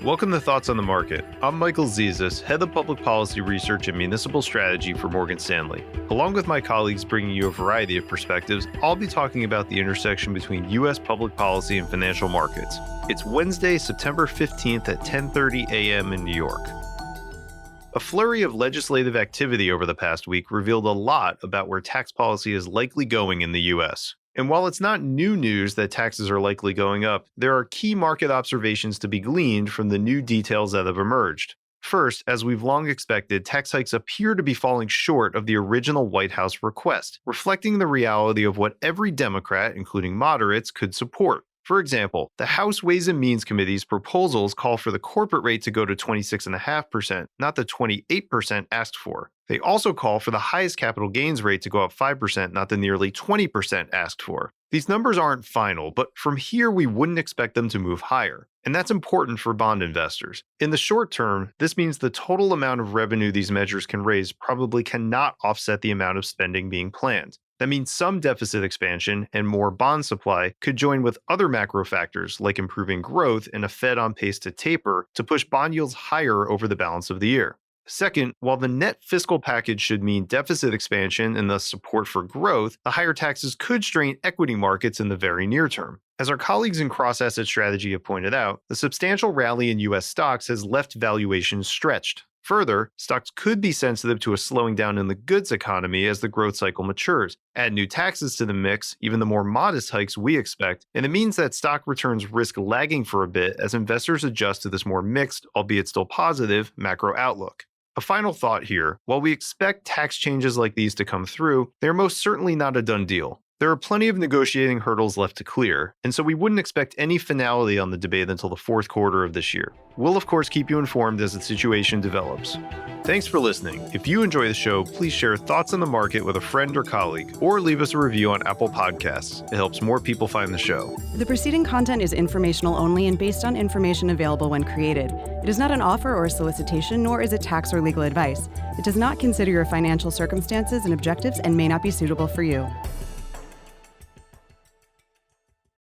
Welcome to Thoughts on the Market. I'm Michael Zezas, Head of Public Policy Research and Municipal Strategy for Morgan Stanley. Along with my colleagues bringing you a variety of perspectives, I'll be talking about the intersection between U.S. public policy and financial markets. It's Wednesday, September 15th at 10:30 a.m. in New York. A flurry of legislative activity over the past week revealed a lot about where tax policy is likely going in the U.S. And while it's not new news that taxes are likely going up, there are key market observations to be gleaned from the new details that have emerged. First, as we've long expected, tax hikes appear to be falling short of the original White House request, reflecting the reality of what every Democrat, including moderates, could support. For example, the House Ways and Means Committee's proposals call for the corporate rate to go to 26.5%, not the 28% asked for. They also call for the highest capital gains rate to go up 5%, not the nearly 20% asked for. These numbers aren't final, but from here we wouldn't expect them to move higher. And that's important for bond investors. In the short term, this means the total amount of revenue these measures can raise probably cannot offset the amount of spending being planned. That means some deficit expansion and more bond supply could join with other macro factors like improving growth and a Fed on pace to taper to push bond yields higher over the balance of the year. Second, while the net fiscal package should mean deficit expansion and thus support for growth, the higher taxes could strain equity markets in the very near term. As our colleagues in cross-asset strategy have pointed out, the substantial rally in U.S. stocks has left valuations stretched. Further, stocks could be sensitive to a slowing down in the goods economy as the growth cycle matures. Add new taxes to the mix, even the more modest hikes we expect, and it means that stock returns risk lagging for a bit as investors adjust to this more mixed, albeit still positive, macro outlook. A final thought here, while we expect tax changes like these to come through, they are most certainly not a done deal. There are plenty of negotiating hurdles left to clear, and so we wouldn't expect any finality on the debate until the fourth quarter of this year. We'll of course keep you informed as the situation develops. Thanks for listening. If you enjoy the show, please share thoughts on the market with a friend or colleague, or leave us a review on Apple Podcasts. It helps more people find the show. The preceding content is informational only and based on information available when created. It is not an offer or a solicitation, nor is it tax or legal advice. It does not consider your financial circumstances and objectives and may not be suitable for you.